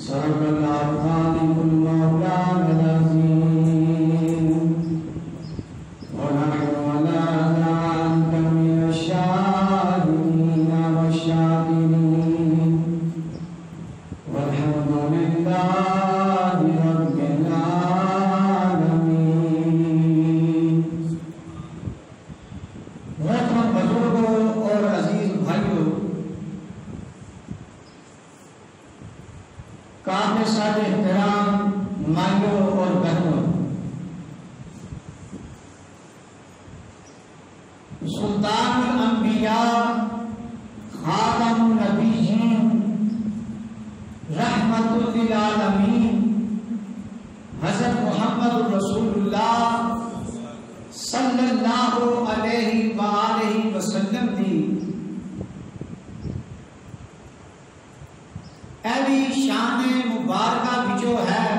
صدق الله خالق المولى العظيم ونحن على ذلك من الشاهدين والشاكرين والحمد لله رب العالمين. محترم بزرگوں اور عزیز بھائیوں، قابل ساتھ احترام مائیوں اور بہنوں، سلطان الانبیاء خاتم النبیین رحمت للعالمین حضرت محمد رسول اللہ صلی اللہ علیہ وآلہ وسلم دی ایوی شان مبارکہ وچوں ہے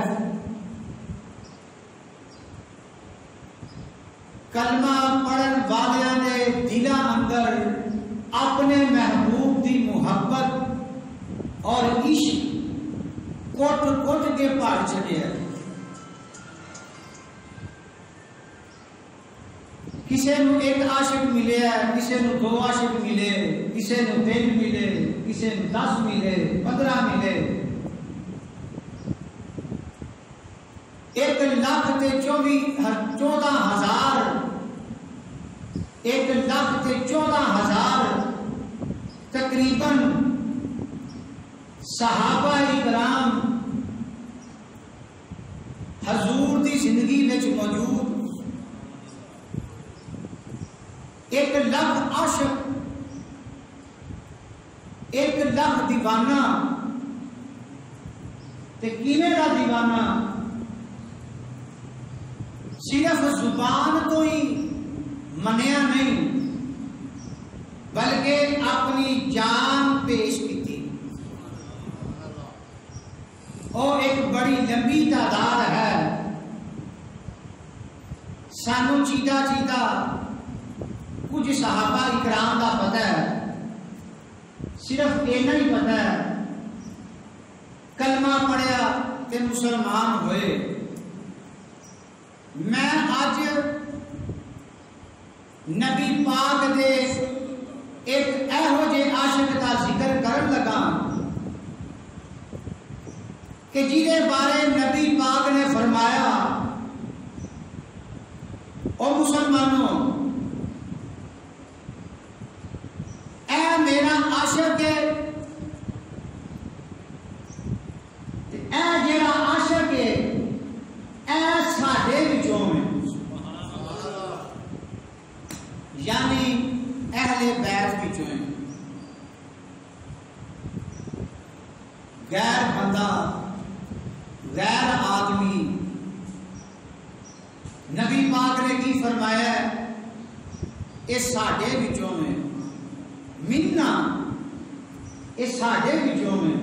کلمہ پڑھن والیاں دے دلاں اندر اپنے محبوب دی محبت اور عشق کٹ کٹ کے پڑ چھڑیا ہے. کسے نو ایک عاشق ملے ہے، کسے نو دو عاشق ملے، کسے نو 3 ملے، کسے نو 10 ملے، 15 ملے. 1,14,000 1,14,000 تقریباً صحابہ اکرام حضور دی زندگی میں موجود. 1,00,000 عاشق، 1,00,000 دیوانہ. تے کیویں دا دیوانہ؟ صرف زبان تو ہی منیا نہیں بلکہ اپنی جان پیش کی. اور ایک بڑی لمبی تعداد ہے. سانو چیتا چیتا کچھ صحابہ اکرام کا پتہ ہے، صرف اینا ہی پتہ ہے کلمہ پڑھیا تے مسلمان ہوئے. میں آج نبی پاک دے ایک ایہو جے عاشق کا ذکر کرن لگا کہ جیدے بارے نبی پاک نے فرمایا او مسلمانوں، اے میرا عاشق ہے، اے جیڑا عاشق ہے اے ساڈے وچوں ہے، یعنی اہل بیت وچوں ہے. غیر بندہ، غیر آدمی. نبی پاک نے کی فرمایا ہے یہ ساڈے وچوں میں، منا یہ ساڈے وچوں میں.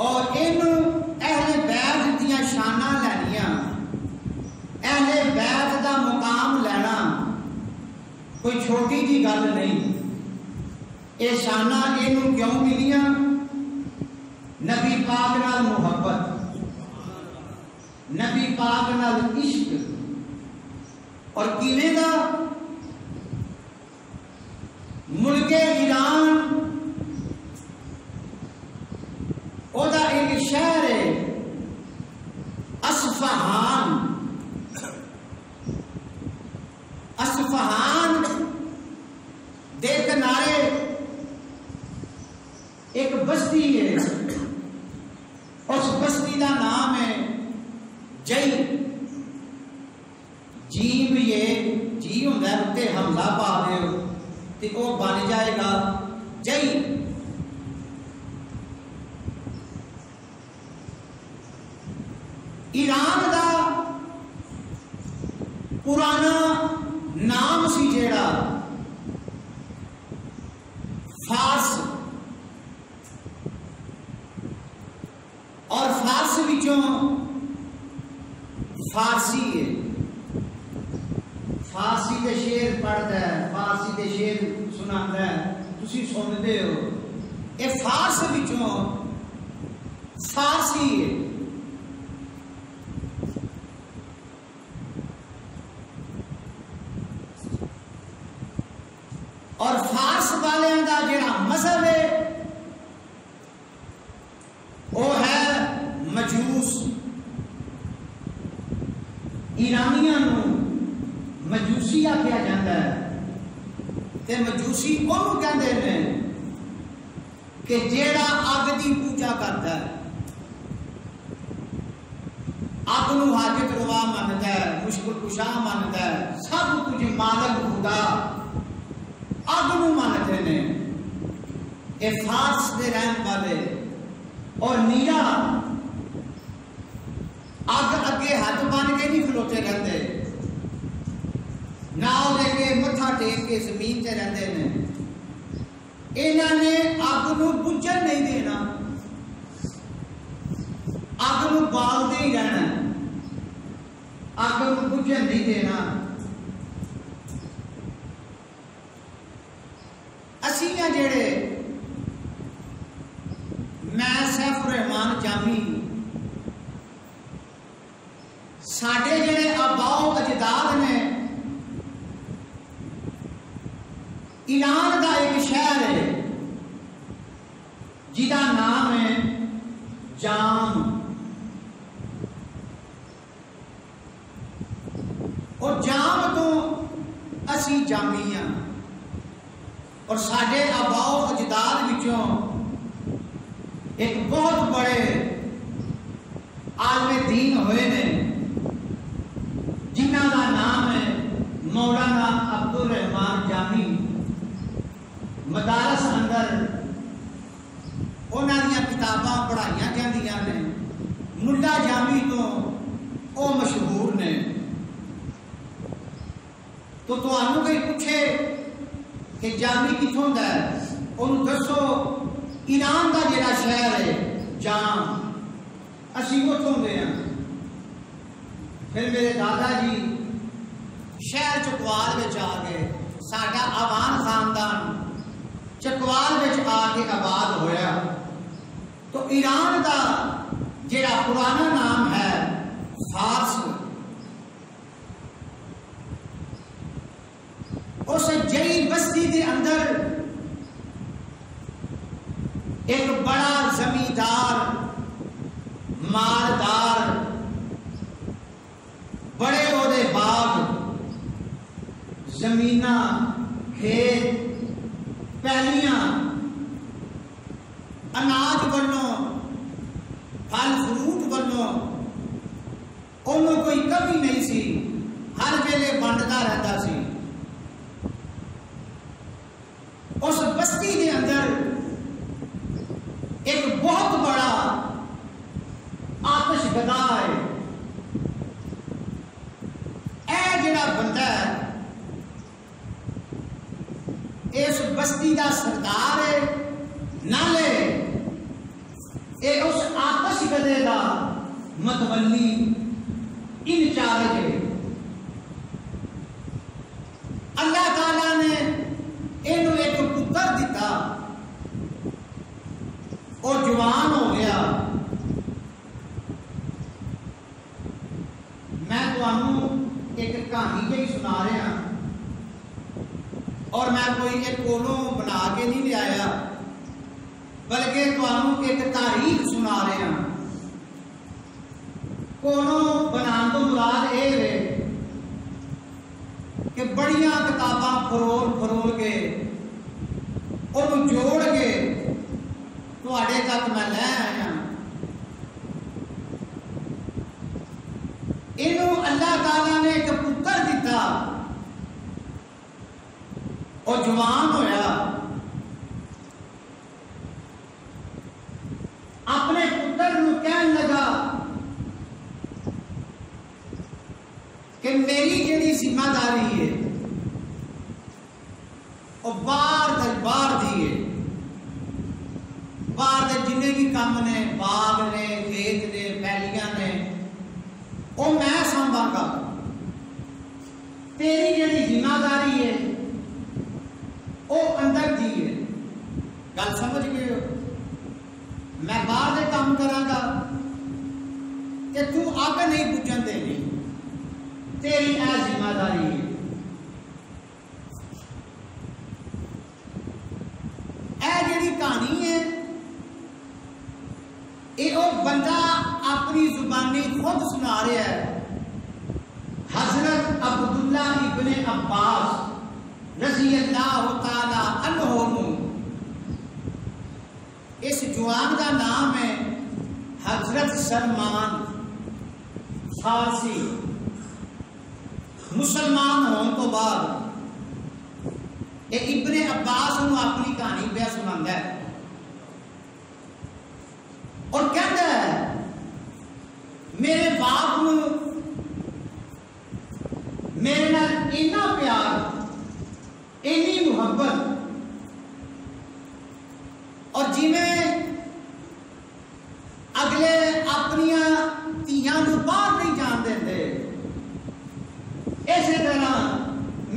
اور اینوں اہل بیت دیاں شاناں لینیاں، اہل بیت دا مقام لینا کوئی چھوٹی جی گل نہیں. یہ شاناں اینوں کیوں ملیاں؟ نبی پاک نال محبت، نبی پاک نال عشق. اور کیویں دا؟ ملک ایران او دا ایک شہر ہے اصفہان. اصفہان دے کنارے ایک بستی ہے، اس بستی کا نام ہے جئی. جیم یہ جی ہوتا ہے اتنے حملہ پا دے تو وہ بن جائے گا جئی. ایران دا پرانا نام سی جیڑا فارس، اور فارس وچوں فارسی ہے. فارسی دے شعر پڑھتا ہے، فارسی دے شعر سناتا ہے، تسی سنتے ہو. یہ فارس وچوں فارسی ہے، اور فارس والوں کا جڑا مذہب ہے وہ ہے مجوس۔ ایرانیاں مجوسی آخیا جاتا ہے، تے مجوسی انہوں کہتے ہیں کہ جیڑا اگ کی پوجا کرتا ہے، اگ نو حاجت روا منتا ہے، مشکل کشا منتا ہے، سب کچھ مالک خدا اگ نو مانتے ہیں۔ یہ فارس دے رہن والے اور نیرا اگ اگے ہاتھ بن کے نہیں کھلوتے رہتے، نہ لے کے متھا ٹیک کے زمین تے رہتے ہیں۔ انہوں نے اگ نو بجھن نہیں دینا، اگ نو بالتے ہی رہنا، اگ نو بجھن نہیں دینا۔ اسی جڑے میں سیف الرحمان جامی ساڈے جڑے آباؤ اجداد نے، ایران کا ایک شہر ہے جہاں نام ہے جام، اور جام تو اسی جامی ہاں، اور ساڈے آباؤ اجداد وچوں ایک بہت بڑے عالم دین ہوئے نے جنہاں کا نام ہے مولانا عبد الرحمان جامی۔ مدارس اندر انہاں دیاں کتاباں پڑھائیاں جاندیاں نے، ملا جامی تو وہ مشہور نے۔ تو تانوں کوئی پوچھے کہ جامی کتوں دا ہے، انہوں دسو ایران کا جڑا شہر ہے جام، اسی اتوں دے ہیں۔ پھر میرے دادا جی شہر چکوال میں آ گئے، ساڈا آوان خاندان چکوال میں آ کے آباد ہویا۔ تو ایران کا جڑا پرانا نام ہے فارس، اس جئی بستی کے اندر ایک بڑا زمیندار مالدار، بڑے عہدے باغ، زمیناں، کھیت، پہلیاں، اناج بنو، پھل فروٹ بنو، انہوں کوئی کمی نہیں سی، ہر ویلے بنتا رہتا سی۔ اس بستی کے اندر ایک بہت بڑا آتش گدا ہے۔ اے جڑا بندہ ہے اس بستی کا سردار ہے، نالے اے اس آتش گدے کا متولی انچارج ہے۔ اللہ تعالیٰ نے انہوں ایک پتر دیتا، اور جوان ہو گیا۔ میں تمہوں ایک کہانی جی سنا رہا، اور میں کوئی ایک کولوں بنا کے نہیں لے آیا، بلکہ تمہوں ایک تاریخ سنا رہا۔ کولوں بنا تو مراد یہ ہے کہ بڑیاں کتاباں فرول کے انہوں جوڑ کے تواڈے تک میں لے آیا۔ انہوں اللہ تعالیٰ نے ایک پتر دیتا، اور جوان ہویا، اپنے پتر نو کہن لگا کہ میری جڑی ذمہ داری ہے وہ باہر دی ہے، باہر دے جنے بھی کام نے، باغ نے، کھیت نے، پہلیاں نے، وہ میں سنبھالاں گا۔ تیری جڑی ذمہ داری ہے وہ اندر دی ہے۔ گل سمجھ گئے ہو؟ میں باہر دے کام کراں گا، اگ نہیں بجھن دینی، تیری اے ذمہ داری ہے۔ اے جڑی کہانی ہے یہ وہ بندہ اپنی زبانی خود سنا رہا ہے۔ حضرت عبداللہ ابن عباس رضی اللہ تعالی عنہ، اس جوان کا نام ہے حضرت سلمان فارسی۔ مسلمان ہونے تو بعد یہ ابن عباس کو اپنی کہانی پہ سنا ہے اور کہتا ہے میرے باپ کو میرے نال اتنا پیار، اتنی محبت، اور جی میں اگلے اپنی دھیاں کو باہر نہیں جان دے، اسی طرح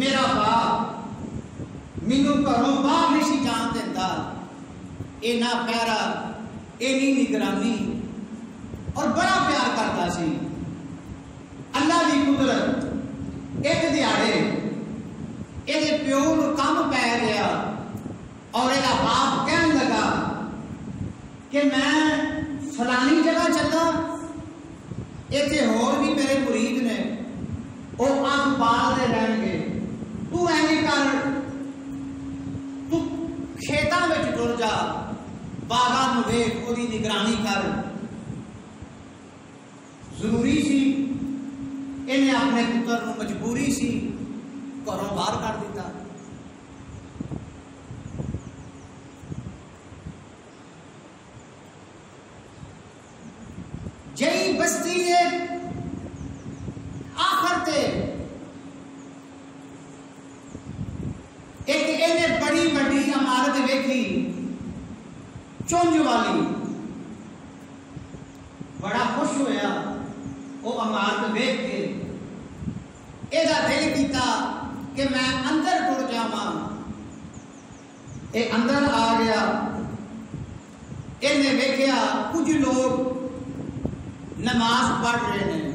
میرا باپ مینو گھروں باہر نہیں سی جان دیتا۔ اینا پیارا، اینی نگرانی اور بڑا پیار کرتا سی۔ اللہ کی قدرت ایک دیہڑے یہ پیو نو کم پی گیا اور یہ باپ کہن لگا کہ میں فلانی جگہ چلا، اتنے ہور بھی میرے مرید نے وہ اگ بالتے رہن گے، تو ایویں کر، تو کھیتاں میں ٹر جا، باغاں نو ویکھ، وہی نگرانی کر۔ ضروری سی، انہیں اپنے پتر نو مجبوری سی گھروں باہر کر دیتا۔ جئی بستی نے آخر تے ایک انہیں بڑی بڑی عمارت ویکھی، چونج والی، بڑا خوش ہویا وہ عمارت ویکھ کے، یہ دل کیتا کہ میں اندر ٹر جاواں۔ یہ اندر آ گیا، انہیں ویکھیا کچھ لوگ نماز پڑھ رہے ہیں،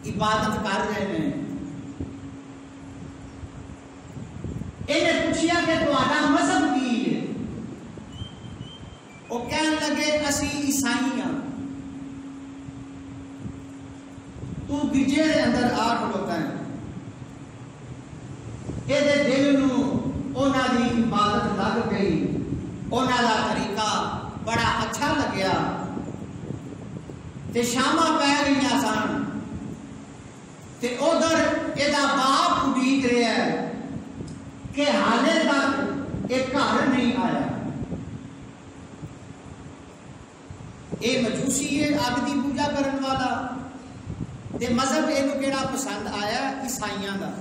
عبادت کر رہے ہیں۔ انہیں پوچھیا کہ تہاڈا مذہب کی ہے؟ وہ کہن لگے اسی عیسائی ہاں۔ تو گرجے دے اندر آ کھڑوتا ہے، یہ دل نو انہاں دی عبادت لگ گئی، انہاں دا طریقہ بڑا اچھا لگیا، تے شاماں پہ گئی سن، تے ادھر یہ باپ اڈیق رہا ہے کہ حالے تک یہ گھر نہیں آیا۔ یہ مجوسی ہے، اگ دی پوجا کرن والا، تے مذہب یہ کیڑا پسند آیا؟ عیسائیاں دا۔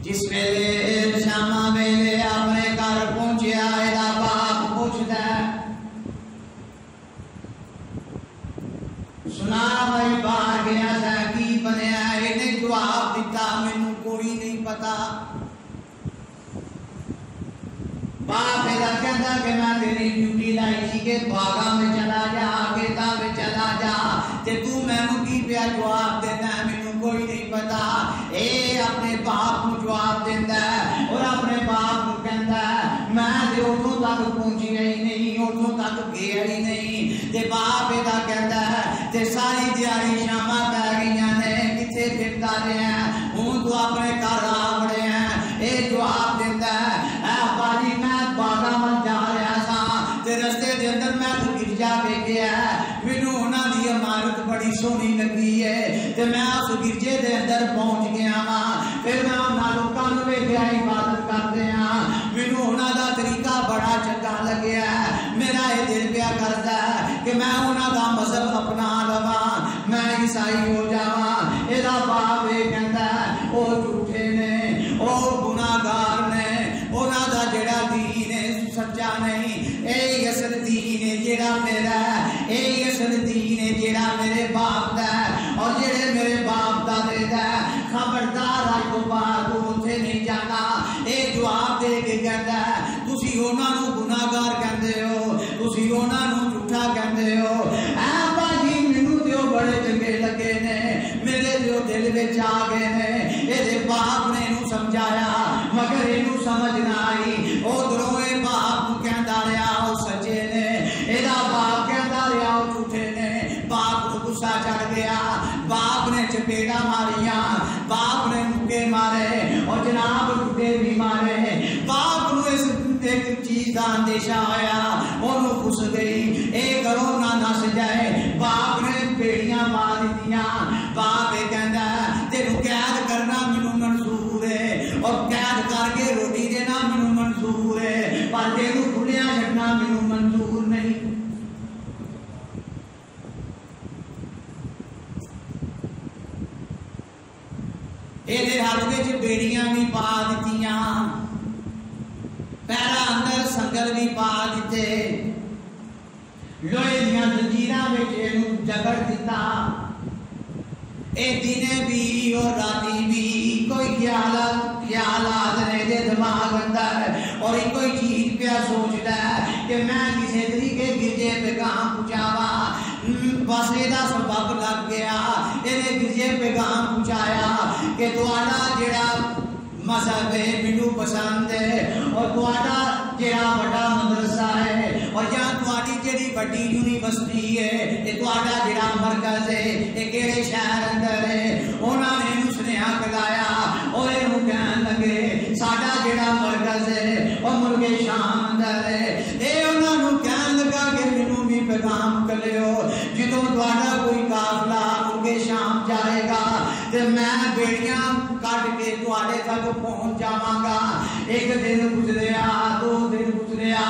جس ویلے شاماں ویلے اپنے گھر پہنچیا، یہ باپ پوچھتا ہے سنا بھائی باہر گیا تھا کی بنیا؟ انہیں جواب دیتا مینوں کوئی نہیں پتا۔ باپ کہتا کہ میں تیری ڈیوٹی لائی سی کہ باغاں میں چلا جا، کھیتاں میں چلا جا، تے تو مینوں کی پیا جواب دینا ہے؟ مینوں کوئی نہیں پتا۔ اے اپنے باپ کو جواب دیتا ہے اور اپنے باپ کو کہتا ہے میں تے اتوں تک پہنچیا ہی نہیں، اتوں تک گیا ہی نہیں۔ تے باپ یہ کہتا ہے تے ساری دیہڑی شاماں پی گئیاں نے، کتنے پھرتا رہے ہیں، ہوں تو اپنے گھر آ بڑے ہیں۔ یہ جواب دیتا ہے اے باجی میں باغاں مل جا رہا سا، تے رستے دے اندر میں تو گرجا ویکھیا ہے، مینوں انہاں دی عمارت بڑی سونی لگی ہے، تے میں اس گرجے دے اندر پہنچ گیا وا، پھر میں انہاں لوکاں نوں ویکھیا عبادت کرتے ہاں، مینوں انہاں دا طریقہ بڑا چنگا لگیا ہے، میرا یہ دل پیا کردا ہے کہ میں انہاں دا مذہب اپنا لواں، میں عیسائی ہو جاواں۔ یہ باپ یہ کہندا ہے وہ جھوٹے نے، وہ گناہگار نے، انہاں دا جڑا دین ہے سچا نہیں، اے اصل دین ہے جڑا میرا ہے، اے اصل دین ہے جڑا میرے باپ دا ہے، اور جڑے میرے باپ دا دے دا ہے، خبردار آج تو بعد اتنے نہیں جانا۔ اے جواب دے کے کہتا ہے تسی تسی انہاں نوں گناہگار کہندے ہو، تسی انہاں نوں جھوٹا کہندے ہو۔ ابا جی مینوں تے او بڑے چنگے لگے نے، میرے تے او دل وچ آ گئے نے۔ اے باپ نے اینوں سمجھایا مگر اینوں سمجھ نہ آئی۔ ادھروں اے باپ نوں کہندا رہیا او سچے نے، ایدا باپ کہندا رہیا او جھوٹے نے۔ باپ کو غصہ چڑھ گیا، باپ نے چپیڑا ماریاں، باپ نے مکے مارے اور جناب ٹوٹے بھی مارے۔ باپ نو اس ایک چیز کا اندیشہ آیا، انہوں گھس گئی اے گھروں نہ نس جائے۔ باپ نے بیڑیاں مار دیتیاں۔ باپ یہ کہندا ہے تینوں قید کرنا مینوں منظور ہے اور قید کر کے روٹی دینا مینوں منظور ہے، پر تینوں کھلیا چھڈنا مینوں منظور نہیں۔ یہ ہاتھ میں بیڑیاں بھی پا دیتیاں، پیرا اندر سنگل بھی پا دیتے، لوہے دیاں زنجیراں وچ جگڑ دیتا۔ اے دنے بھی اور راتی بھی کوئی خیالات نے دے دماغ اندر، اور کوئی چیز پیا سوچتا ہے کہ میں کسی طریقے گرجے پیغام پہنچاوا۔ بس یہ سبب لگ گیا، یہ گرجے پیغام پہنچایا کہ تہاڈا جڑا مذہب ہے مینوں پسند ہے، اور تہاڈا جڑا بڑا مدرسہ ہے اور یا تہاڈی جڑی بڑی یونیورسٹی ہے، یہ تہاڈا جڑا مرکز ہے یہ کہڑے شہر اندر ہے۔ انہاں نے اینوں سنیہا کلایا اور اینوں کہن لگے ساڈا جڑا مرکز ہے اور ملک شام اندر ہے۔ اے انہاں نوں کہن لگا کہ مینوں بھی پیغام کلیو، جدوں تہاڈا کوئی قافلہ ملک شام جائے گا تے میں بیڑیاں کٹ کے تہاڈے تک پہنچ جاواں گا۔ ایک دن گزریا، دو دن گزریا،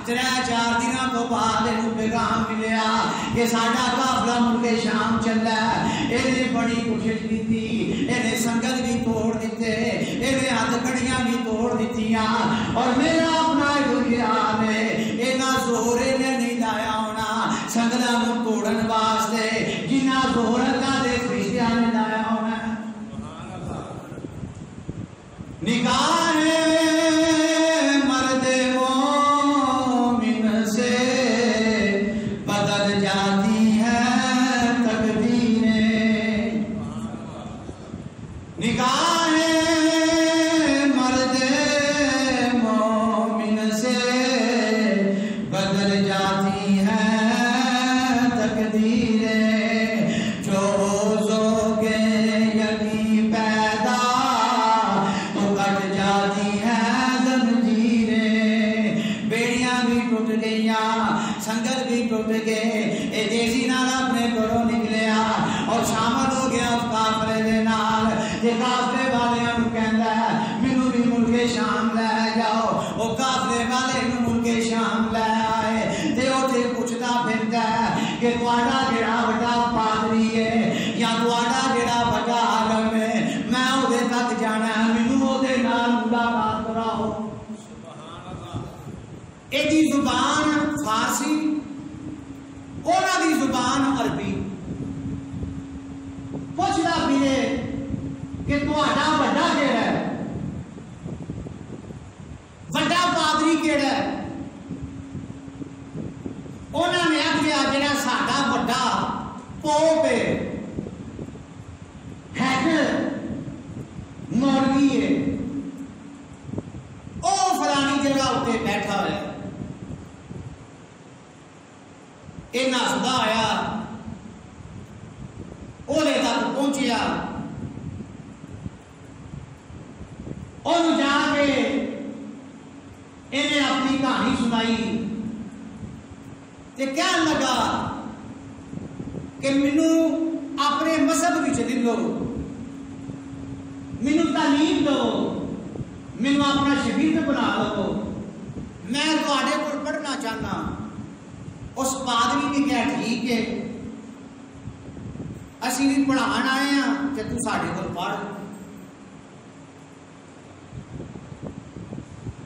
3-4 دنوں تو بعد اینوں پیغام ملیا کہ ساڈا قافلہ ملک شام چلا ہے۔ اینے بڑی کوشش کیتی، اینے سنگل بھی توڑ دیتے، اینے ہتھ کڑیاں بھی توڑ دتیاں، اور میرا اپنا خیال ہے اینا زور اینے نہیں لایا ہونا سنگلاں نوں توڑن واسطے جنہ زور اللہ دے فرشتیاں نے لایا ہونا۔ نگاہ مرد مومن سے بدل جاتی ہے تقدیریں، نگاہ مرد مومن سے بدل جاتی ہے تقدیریں، جو روزوں کے یقین پیدا تو کٹ جاتی ہے زنجیریں۔ بیڑیاں بھی ٹوٹ گئیاں، سنگل بھی ٹوٹ گئے، اے دیسی نال اپنے گھروں نکلیا اور شامل ہو گیا اس قافلے دے نال۔ تے قافلے والیاں نوں کہندا ہے مینوں بھی ملک شام لے جاؤ۔ او قافلے والے نوں ملک شام لے آئے تے اوتھے پوچھدا پھردا ہے کہ تہاڈا جڑا وڈا پادری ہے یا تہاڈا جڑا وڈا عالم ہے، میں اودے تک جانا ہے، مینوں اودے نال ملاقات کراؤ۔ ایدی زبان فارسی، اونا دی زبان عربی۔ پوچھدا پھرے کہ تہاڈا وڈا کیڑا ہے، وڈا پادری کیڑا ہے؟ انہاں نے آکھیا جڑا ساڈا وڈا پوپ ہے، ہیڈ مولوی ہے، او فلانی جگہ اتنے بیٹھا ہوا ہے۔ یہ نسدا آیا، اودے تک پہنچیا، انہوں جا کے انہیں اپنی کہانی سنائی تے کہن لگا کہ مینوں اپنے مذہب وچ لو، مینوں تعلیم دو، مینوں اپنا شگرد بنا لو، میں تہاڈے کول پڑھنا چاہنا۔ اس پادری نے کہا ٹھیک ہے، اسی بھی پڑھان آئے ہیں کہ تو ساڈے کول پڑھ۔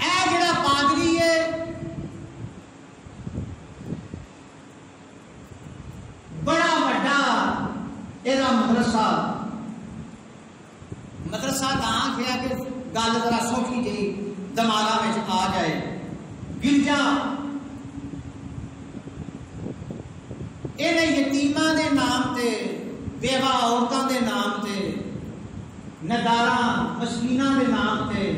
اے جڑا پادری ہے بڑا وڈا یہ مدرسہ کہاں کیا کہ گل ذرا سوکھی جی دماغ میں آ جائے۔ گرجا انہیں یتیماں دے نام تے بیوہ عورتاں دے نام تے نداراں مسکیناں دے نام تے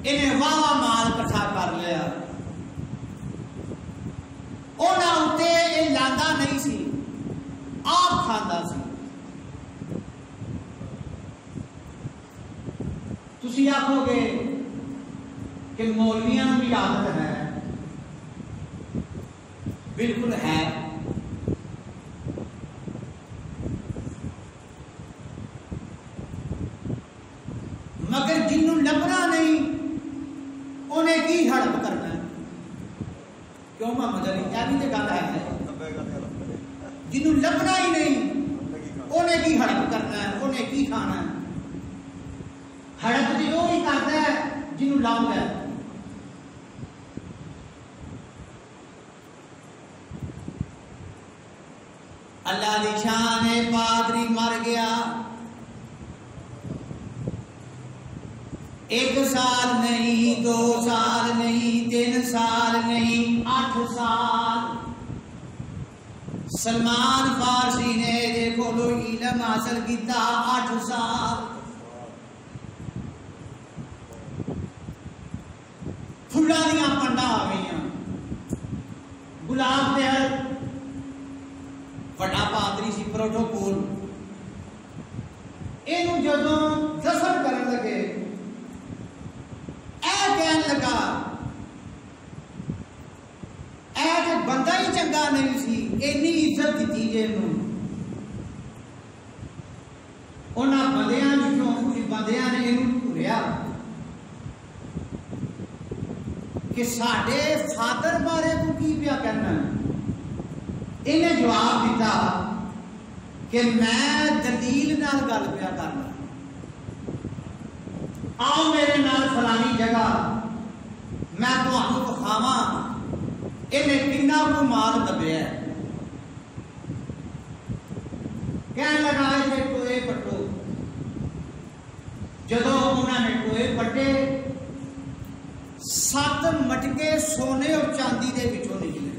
انہیں واہ مال کٹھا کر لیا. انہاں اُتے یہ لاندا نہیں سی، آپ کھاندا سی. تسی آکھو گے کہ مولویاں بھی عادت ہے، بالکل ہے. مگر جنوں لبنا نہیں انہیں کی ہڑپ کرنا ہے. کیوں محمد علی یہ بھی تو گل ہے، جنوں لبنا ہی نہیں انہیں کی ہڑپ کرنا ہے، انہیں کی کھانا ہے. ہڑپ تو وہ ہی کرتا ہے جنوں لب ہے. اللہ دی شان ہے، پادری مر گیا، 1 سال نہیں، 2 سال نہیں، 3 سال نہیں، 8 سال. سلمان فارسی نے دیکھو لو علم حاصل کیتا 8 سال. پھلاں دیاں پنڈاں آ گئیاں، گلاب دے بڑا پادری سی پروٹوکول. اینو جدوں دفن کرن لگے کہن لگا اے تے بندہ ہی چنگا نہیں سی، اینی عزت دیتی جے نوں. انہاں بندیاں وچوں کچھ بندیاں نے اینوں گھوریا کہ ساڈے فادر بارے تو کی پیا کرنا. انہیں جواب دیتا کہ میں دلیل نال گل پیا کرنا، آؤ میرے نال فلانی جگہ میں تمہوں دکھاواں انہیں کنا کو مال دبیا ہے. کہنے لگا یہ ٹوئے پٹو. جدو انہوں نے ٹوئے پٹے 7 مٹکے سونے اور چاندی دے وچوں نکلے.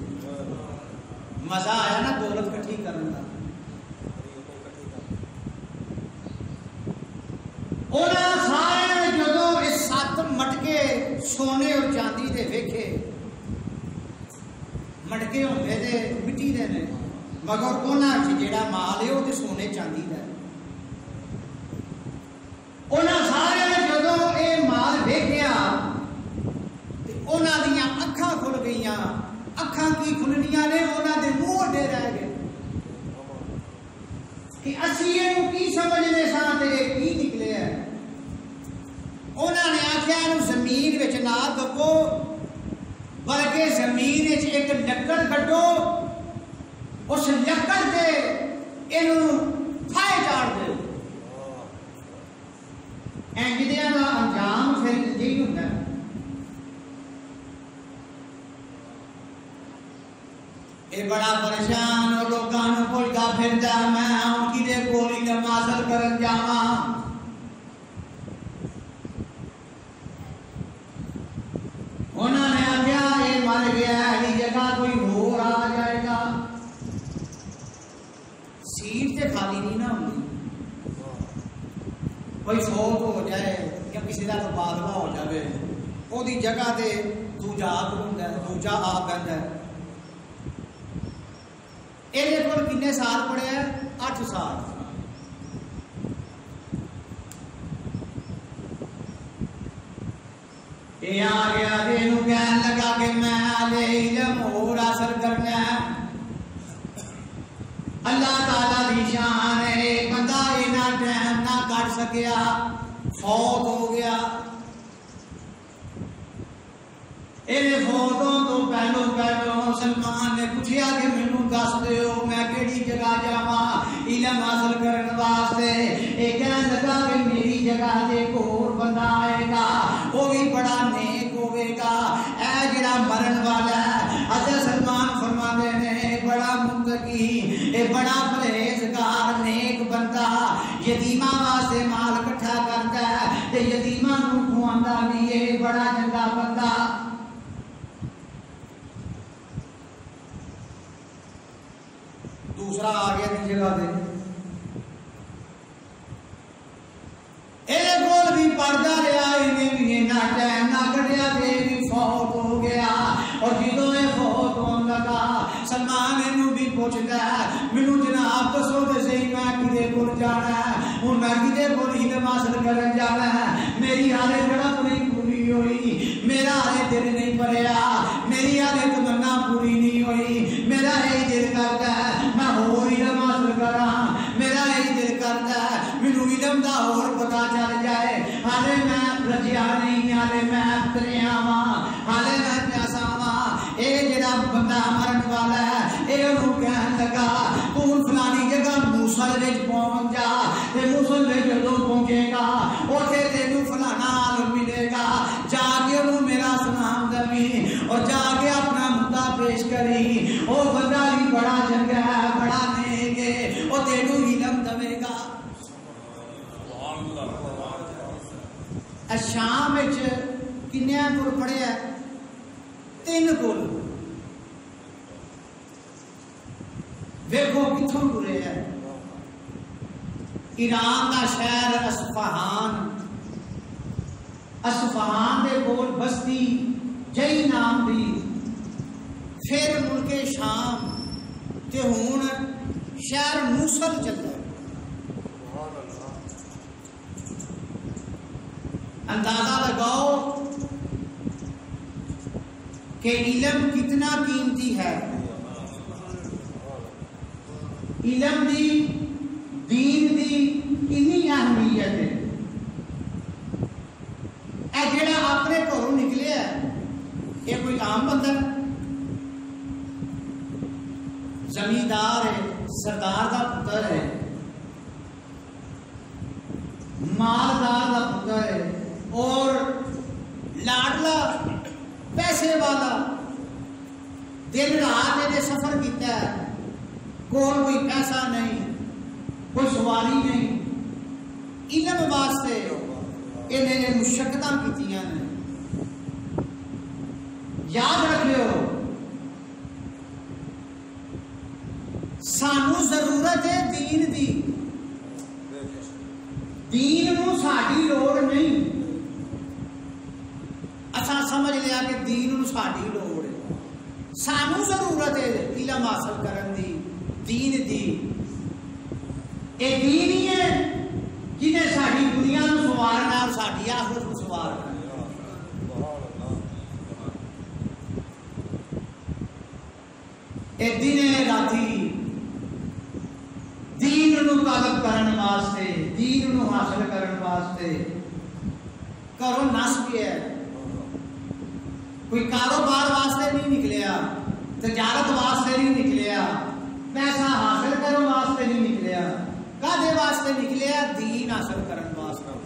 مزہ آیا نا دولت کٹھی کرنے کا. انہاں سارے جدوں یہ 7 مٹکے سونے اور چاندی دے ویکھے، مٹکے ہوندے تے مٹی دے نے مگر انہاں وچ جیڑا مال ہے وہ تے سونے چاندی دا ہے. انہاں سارے جدوں یہ مال ویکھیا تے انہاں دیاں اکھاں کھل گئیاں. اکھاں کی کھلنیاں نے انہاں دے منہ اڈے رہ گئے کہ اسی یہ کی سمجھنے ساں تے کی نکلے ہے. انہوں نے آخیا انہوں زمین وچ نہ دبو بلکہ زمین وچ ایک لکڑ کڈو، اس لکڑ تے انہوں پھائے چاڑ دے. انجدیاں دا انجام پھر یہی ہوتا ہے. یہ بڑا پریشان اور لوگوں کو بھولتا پھرتا، میں ان کی دے کول علم حاصل کرن جاواں. انہوں نے آخیا یہ مر گیا ہے جگہ کوئی اور آ جائے گا. سیٹ تے خالی نہیں نہ ہوتی، کوئی فوت ہو جائے یا کسی کا تبادلہ ہو جائے وہ جگہ تے دوجا دوجا آ پہنتا ہے. یہ کو کنے سال پڑے ہیں؟ 8 سال. یہ آ گیا یہ کہنے لگا کہ میں علم اور حاصل کرنا ہے. اللہ تعالی دی شان ہے، بندہ اینا ٹائم نہ کر سکیا، فوت ہو گیا. یہ فوتوں تو پہلو سلمان نے پوچھا کہ مینوں دس دیو میں کیڑی جگہ جاواں علم حاصل کرنے واسطے. یہ کہنے لگا کہ میری جگہ تے اور بندہ آئے گا وہ بھی بڑا نیک ہوئے گا. اے جڑا مرن والا ہے حضرت سلمان فرماتے ہیں بڑا متقی، اے بڑا پرہیزگار نیک بندہ، یتیماں واسطے مال اکٹھا کرتا ہے تے یتیماں نوں کھواندا بھی ہے، بڑا چنگا بندہ. دوسرا آ گیا دی جگہ دے یہ کول بھی پڑھتا رہا انہیں بھی اینا ٹائم نہ کٹیا تے بھی فوت ہو گیا اور جدوں یہ فوت ہون لگا سلمان اینو بھی پوچھتا ہے مینوں جناب دسو تے صحیح میں کدے کول جانا ہے ہن میں کدے کول علم حاصل کرن جانا ہے میری حالے جڑپ نہیں پوری ہوئی میرا حالے دل نہیں بھریا میری حالے تمنا پوری نہیں ہوئی میرا یہی دل کرتا ہے میں ہور علم حاصل کراں میرا یہی دل کرتا ہے مینوں علم دا اور پتہ چل جائے حالے میں رجیا نہیں حالے میں تریا واں حالے میں پیاسا واں اے جڑا بندہ مرن والا ہے اے انہوں کہن لگا تو فلانی جگہ موصل وچ پہنچ جا تے موصل وچ جدوں پہنچے گا اوتھے تینوں فلانا عالم ملے گا جا کے انہوں میرا سلام دمی اور جا کے اپنا مدعا پیش کری او بندہ بھی بڑا چنگا ہے بڑا نیک ہے او تینوں علم دے گا شام کنیا کول پڑھیا 3 کول ویکھو کتھوں ٹرے ہے ایران دا شہر اصفہان دے کول بستی جئی نام دی پھر ملک شام تے ہن شہر موصل چلدا اندازہ لگاؤ کہ علم کتنا قیمتی ہے علم دی دین دی اتنی اہمیت ہے اے جڑا اپنے گھروں نکلے ہے یہ کوئی عام بندہ زمیندار ہے سردار دا پتر ہے مالدار دا پتر ہے اور لاڈلا پیسے والا دن رات نے سفر کیتا ہے کوئی پیسہ نہیں کوئی سواری نہیں علم واسطے انہیں مشقتاں کیتیاں نے یاد رکھو سانو ضرورت ہے دین دی دین نو ساڈی لوڑ نہیں اساں سمجھ لیا کہ دین نو ساڈی لوڑ ہے سانو ضرورت ہے علم حاصل کرن دی دین دی اے دین ہی ہے جنہیں ساڈی دنیا نو سوارنا اور ساڈی آخرت نو سوارنا اے دن راتی دین نو طلب کرن واسطے دین نو حاصل کرن واسطے کرو نس گیا کوئی کاروبار واسطے نہیں نکلیا تجارت واسطے نہیں نکلیا پیسہ حاصل کرن واسطے نہیں نکلیا کدے واسطے نکلیا دین حاصل کرن واسطے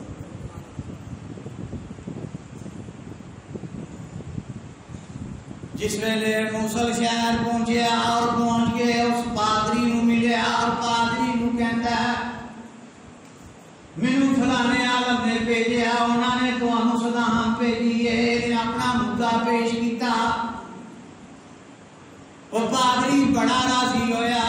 جس ویلے موصل شہر پہنچیا اور پہنچ کے اس پادری نو ملیا اور پادری نو کہندا ہے مینوں فلانے عالم نے بھیجیا انہوں نے تانوں سلام بھیجی ہے اپنا مدعا پیش کیتا وہ پادری بڑا راضی ہویا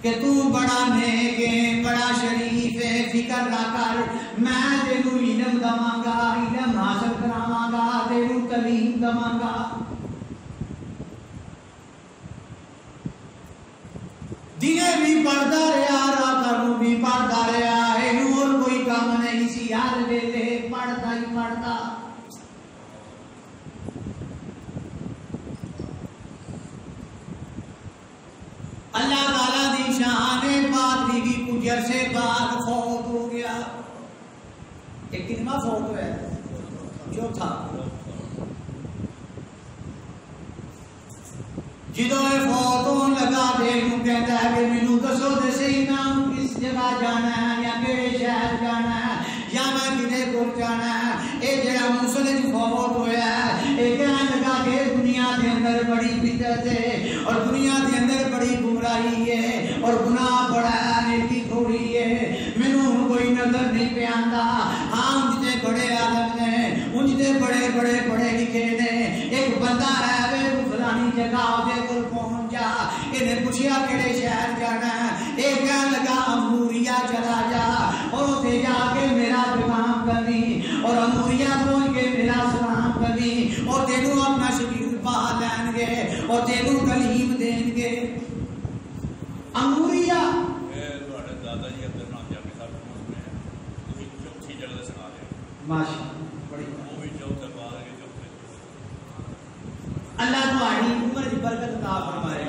کہ تو بڑا نیک ہے بڑا شریف ہے فکر نہ کر میں تینوں علم دواں گا علم حاصل کراواں گا تینوں تعلیم دواں گا دینے بھی پڑھتا رہا راتوں نو بھی پڑھتا رہا ہے اور کوئی کام نہیں سی ہر ویلے پڑھتا ہی پڑھتا اللہ تعالیٰ دی شان پادری کی کچھ عرصے بعد فوت ہو گیا ایک کتنا فوت ہوا ہے چوتھا جدوں فوت ہون لگا دیکھوں کہتا ہے کہ مینوں دسو تے صحیح نام کس جگہ جانا ہے یا کہڑے شہر جانا ہے یا میں کدے کول جانا ہے اے جڑا موصل وچ فوت ہویا ہے اے کہن لگا کہ دنیا دے اندر بڑی بدعت ہے اور دنیا دے اندر بڑی گمراہی ہے اور گناہ بڑا ہے نیکی تھوڑی ہے مینوں کوئی نظر نہیں پہ آندا ہاں جتے بڑے عالم نے ان جتے بڑے بڑے پڑھے لکھے نے ایک بندہ ہے فلانی جگہ دے کول پہنچ جا انہیں پوچھیا کہڑے شہر اور تینوں کلیم دین گے. اموریا دادا جی عبد الرحمان جامی صاحب میں چوتھی جگہ سنا رہے ہیں. ماشاء بڑی وہ بھی چوتھے بعد کے چوتھے. اللہ تمہاری عمر کی برکت عطا فرمائے.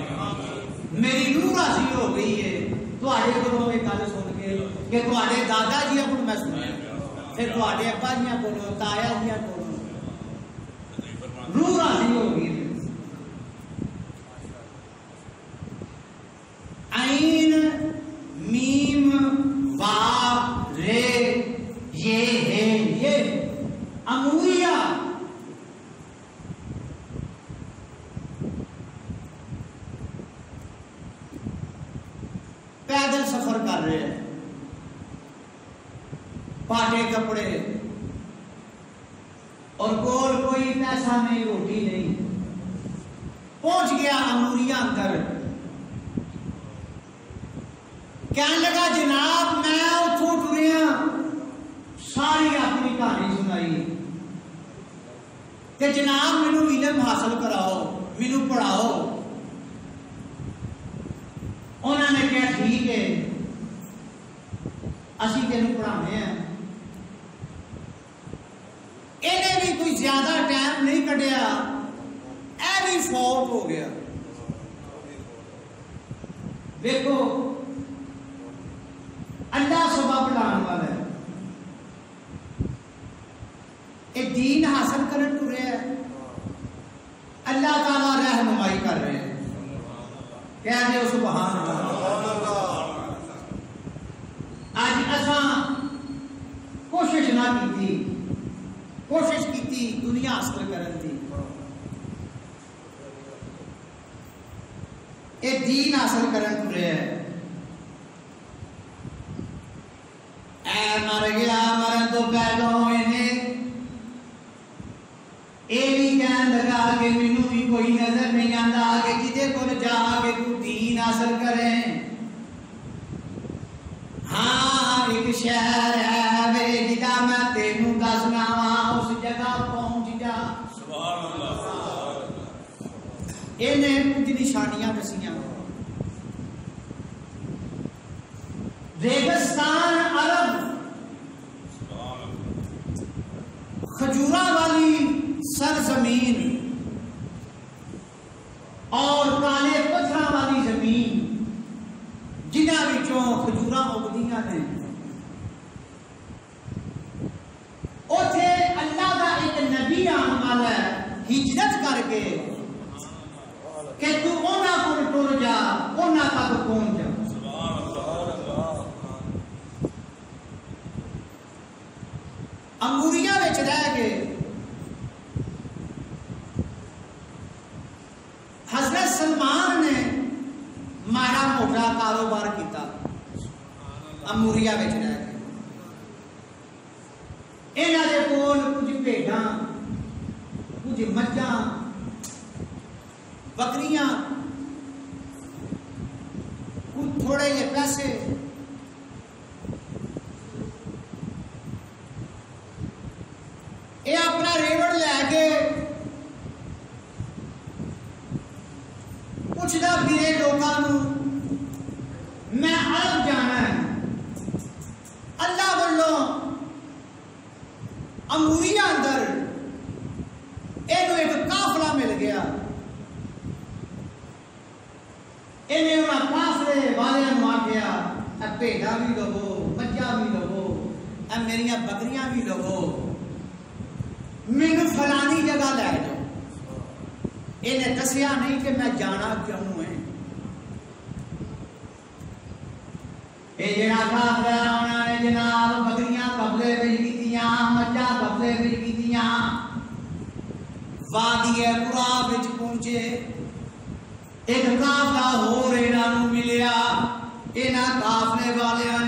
میری روح راضی ہو گئی ہے تواڈے کولوں یہ گل سن کے کہ تواڈے دادا جی کولوں میں سنیا پھر تواڈے ابا جی کولوں تایا جی کولوں روح راضی ہو گئی. عین میم با رے یہ ہے یہ اموریا. پیدل سفر کر رہے ہیں پاٹے کپڑے اور کول کوئی پیسہ نہیں روٹی نہیں. پہنچ گیا اموریا اندر. کہنے لگا جناب میں اتوں ٹریا ساری اپنی کہانی سنائی کہ جناب مینو علم حاصل کراؤ مینو پڑھاؤ. انہوں نے کہا ٹھیک ہے اسی تینوں پڑھانے ہیں. انہیں بھی کوئی زیادہ ٹائم نہیں کٹیا اے بھی فوت ہو گیا. دیکھو اللہ سبب لانے والا ہے. ایک دین حاصل کرنے ٹرے ہے اللہ تعالیٰ رہنمائی کر رہے ہیں. کہہ دے سبحان اللہ. آج اساں کوشش نہ کی کوشش کی دنیا حاصل کرنے کی. ایک دین حاصل کرنے ٹرے ہے. اے مر گیا مرن تو پہلو انہیں یہ بھی کہنے لگا کہ مینوں بھی کوئی نظر نہیں آتا کہ کدے کو جا کے تو دین حاصل کریں. ہاں ایک شہر ہے میرے جدا میں تینوں دسنا وا اس جگہ پہنچ جا. سبحان اللہ. انہیں کچھ نشانیاں دسیاں. ریگستان عرب کھجورا والی سرزمین اور کالے پتھر والی زمین جنہاں وچوں کھجورا اگدیاں نے. اوتھے اللہ کا ایک نبی آن والا ہے ہجرت کر کے کہ تو انہاں کول ٹر جا انہاں تک پہنچ جا. اموریا وچ رہ کے حضرت سلمان نے ماڑا موٹا کاروبار کیتا اموریا وچ رہ کے. انہاں دے کول کچھ بھیڈاں کچھ مجھاں بکریاں کچھ تھوڑے یہ پیسے. یہ اپنا ریوڑ لے کے پوچھتا پھرے لوگوں میں عرب جانا ہے. اللہ والوں اموریا اندر یہ ایک قافلہ مل گیا. انہیں انہوں قافلے والوں آخیا بھیڈاں بھی لو مجھاں بھی لو میری بکریاں بھی لو مینوں فلانی جگہ لے جاؤ. انہیں دسیا نہیں کہ میں جانا کیوں ہے. یہ جڑا قافلہ انہوں نے جناب بکریاں قبضے وچ کیتیاں مجھاں قبضے وچ کیتیاں. وادی قرا وچ پہنچے ایک قافلہ ہور انہاں ملیا. انہاں قافلے والیاں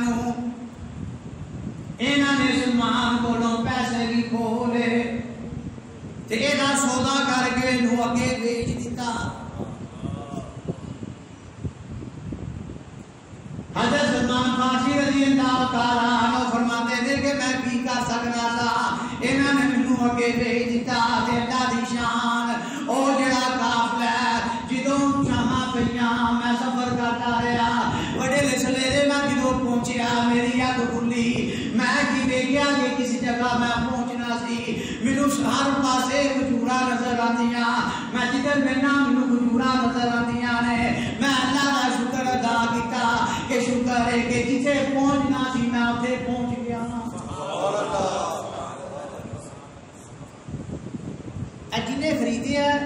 انہاں نے سلمان کولوں پیسے بھی کھو لے تے ایدا سودا کر کے انہوں اگے بیچ دیتا. حضرت سلمان فارسی رضی اللہ تعالیٰ عنہ فرماتے ہیں کہ میں کی کر سکنا تھا انہوں نے مینوں اگے بیچ دیتا. تے اللہ دی شان او جڑا قافلہ ہر پاسے کھجورا نظر آندیاں، میں جدھر بہنا مینوں کھجورا نظر آندیاں نے، میں اللہ کا شکر ادا کیتا کہ شکر ہے کہ جتھے پہنچنا سی میں اتھے پہنچ گیا۔ اے جنہیں خریدے ہے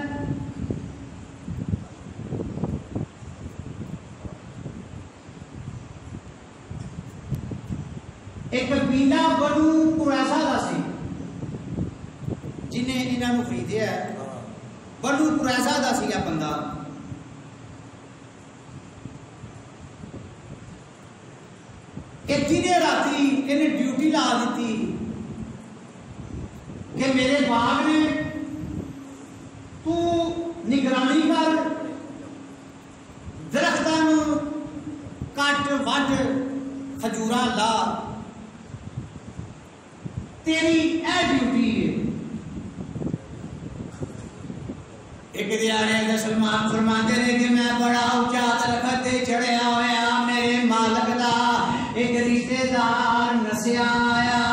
ایک قبیلہ بنو قریظہ دا سی، جنہیں انہاں نوں خریدیا ہے بنو قریظہ دا سی بندہ۔ دن راتی انہیں ڈیوٹی لا دیتی کہ میرے باغ نے تو نگرانی کر، درختاں نوں کٹ وڈ کھجوراں لا، تیری اے ڈیوٹی ہے۔ ایک دیہڑے سلمان فرماندے نے کہ میں بڑا اونچا درخت تے چڑھیا ہویا، میرے مالک دا ایک رشتے دار نسیا آیا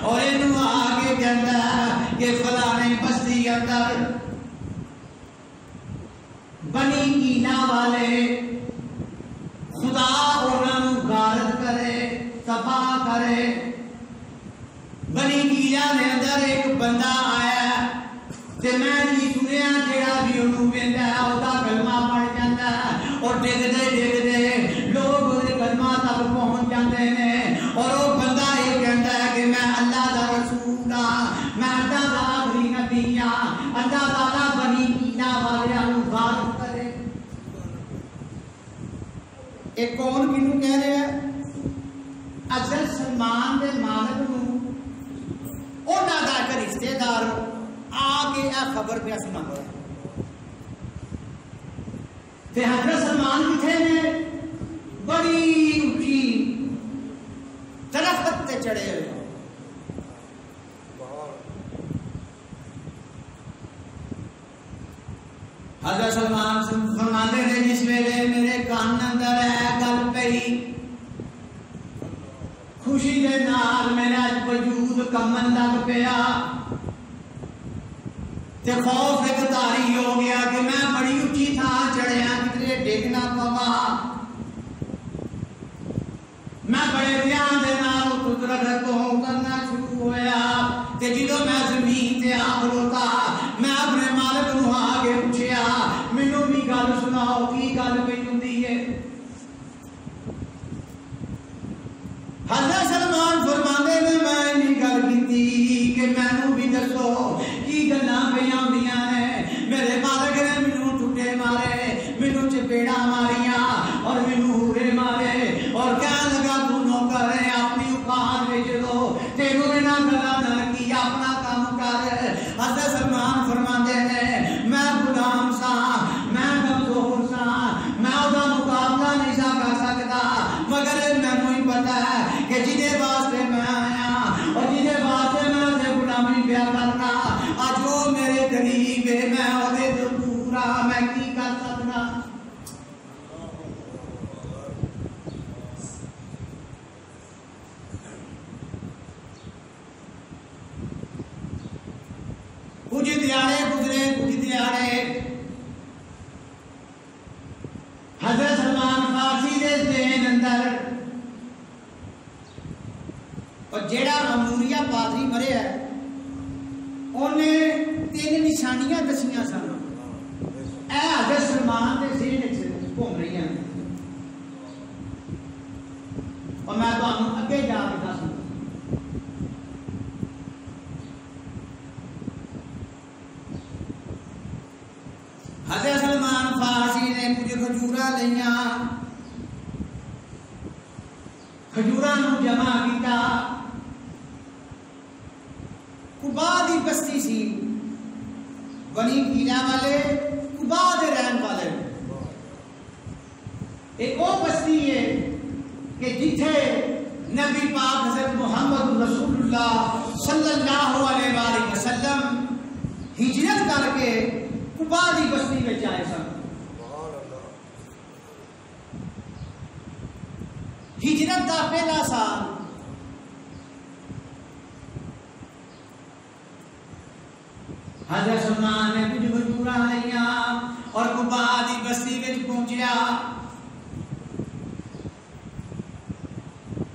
اور اینوں آ کے کہندا کہ فلانے بستی اندر بنی کینا والے خدا انہاں نوں غارت کرے، تباہ کرے۔ بنی کینا دے اندر ایک بندہ آیا تے میں نہیں سنیا جیڑا بھی انہوں ویندا ہے اودا کلمہ پڑھ جاندا ہے، اور ڈگدے ڈگدے لوگ اودے کلمہ تک پہنچ جاندے نے، اور وہ بندہ یہ کہندا ہے کہ میں اللہ دا رسول ہاں، میں اللہ دا آخری نبی ہاں، اللہ تعالیٰ بنی کینا والیاں نوں غارت کرے۔ ایک کون کینوں کہہ رہے ہیں؟ حضرت سلمان دے مالک نوں انہاں دا ایک رشتے دار آ کے اے خبر پہ سنا ہوا ہے۔ تے حضرت سلمان کتھے نے؟ بڑی اونچی درخت تے چڑھے ہوئے۔ حضرت سلمان فرماندے نے جس ویلے میرے کان اندر ہے گل پئی، خوشی دے نال میرا وجود کمن لگ پیا، تے خوف ایک تاری ہو گیا کہ میں بڑی اونچی تھان چڑھیا کتنے ڈگ نہ پوا۔ میں بڑے دھیان دے نال درخت تو اترنا شروع ہویا، تے جدوں میں زمین تے آ کھلوتا میں اپنے مالک نوں آ کے پوچھیا مینوں بھی گل سناؤ کی گل پئی ہوندی ہے۔ حضرت سلمان فرماندے نے میں نہیں گل کیتی کہ مینوں بھی دسو کی گلاں پئیاں ہوندیاں نے۔ میرے مالک نے مینوں ٹھٹے مارے، مینوں چپیڑاں ماریاں اور مینوں ہورے مارے، اور کہن لگا تو نوکر ہے اپنی اوقات وچ رو، تینوں انہاں گلاں نال کی اپنا کام کر۔ حضرت سلمان فرماندے نے میں غلام ساں، میں کمزور ساں، میں اودا مقابلہ نہیں سا کر سکدا، مگر مینوں ہی پتہ ہے کہ جدے واسطے میں آیا اور جدے واسطے میں تے غلامی پیا کرنا اج وہ میرے قریب ہے، میں اودے تو پورا میں کی کر سکنا۔ کچھ دیہڑے گزرے، کچھ دیہڑے حضرت سلمان فارسی دے ذہن اندر اور جیڑا اموریا پادری مریا ہے انہیں 3 نشانیاں دسیاں سن، اے حضرت سلمان دے ذہن وچ گھوم رہی ہیں، اور میں تانوں اگے جا کے دسوں۔ حضرت سلمان فارسی نے کچھ کھجوراں لیاں، کھجوراں نوں جمع کیتا، قبا دی بستی سی، بنی کینا والے قبا دے رہن والے، ایک وہ بستی ہے کہ جتھے نبی پاک حضرت محمد رسول اللہ صلی اللہ علیہ وآلہ وسلم ہجرت کر کے قبا دی بستی میں آئے سن۔ ہجرت کا پہلا سال حضرت سلمان نے کچھ کھجوراں لئیاں اور قبا دی بستی وچ پہنچیا.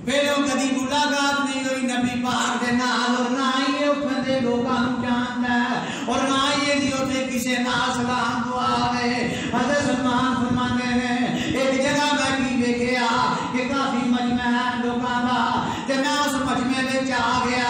پہلو کدی ملاقات نہیں ہوئی نبی پاک دے نال اور نہ ہی اوتھے دے لوکاں نوں جاندا اور نہ ہی اوتھے کسے نال سلام دعا ہے. حضرت سلمان فرماندے نے ایک جگہ میں کی ویکھیا کہ کافی مجمع ہے لوکاں دا تے میں اس مجمع وچ آ گیا.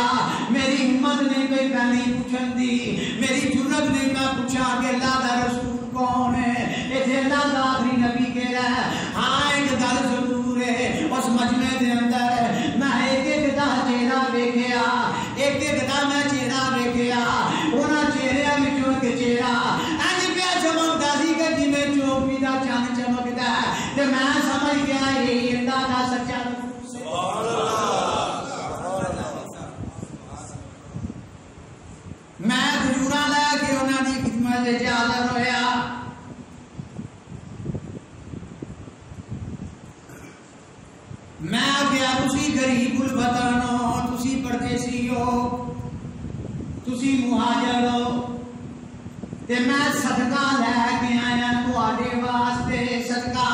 میری ہمت نہیں پئی پہلی پوچھن دی, میری جرت نہیں میں پوچھا کہ اللہ دا رسول کون ہے, ایتھے اللہ دا آخری نبی کہڑا ہے. ہاں ایک گل ضرور ہے, اس مجمع دے اندر میں ایک دا چہرہ ویکھیا, ایک دا میں چہرہ ویکھیا. انہاں چہریاں وچوں ایک چہرہ انج پیا چمکدا سی کہ جویں چوپی دا چن چمکدا ہے تے میں سمجھ گیا یہ اللہ دا سچا سبحان اللہ. میں کھجوراں لے کے انہاں دی خدمت وچ حاضر ہویا. میں کیا تسی غریب الوطن ہو, تسی پردیسی ہو, تسی مہاجر ہو تے میں صدقہ لے کے آیا تواڈے واسطے صدقہ.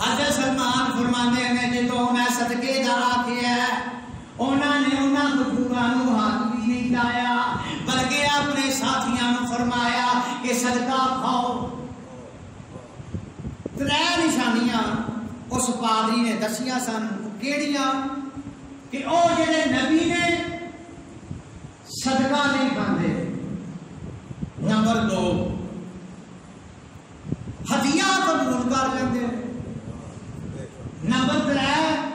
حضرت سلمان فرماندے نے جدوں میں صدقے دا آکھیا انہاں نے انہاں کھجوراں نوں ہاتھ بھی نہیں لایا بلکہ اپنے ساتھیاں نوں فرمایا کہ صدقہ کھاؤ. 3 نشانیاں اس پادری نے دسیاں سن. کیڑیاں؟ کہ او جڑے نبی نے صدقہ نہیں کھاندے. نمبر 2 ہدیہ قبول کر لیندے. نمبر 3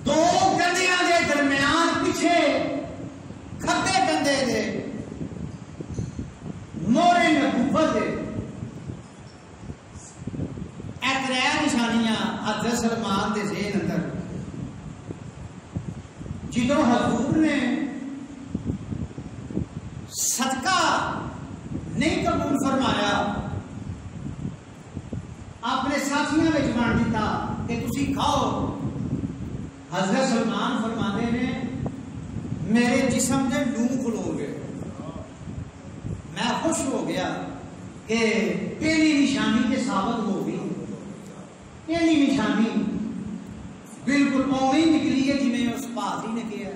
2 کندیاں دے درمیان پیچھے کھبے کندھے دے مورے نبوت دے. اے 3 نشانیاں حضرت سلمان دے ذہن اندر. جدوں حضور نے صدقہ نہیں قبول فرمایا اپنے ساتھیاں وچ بانٹ دیتا کہ تسی کھاؤ. حضرت سلمان فرماندے نے میرے جسم دے لوں کھلو گئے. میں خوش ہو گیا کہ پہلی نشانی تے ثابت ہو گئی. پہلی نشانی بالکل اوویں نکلی ہے جویں اس پادری نے کہا.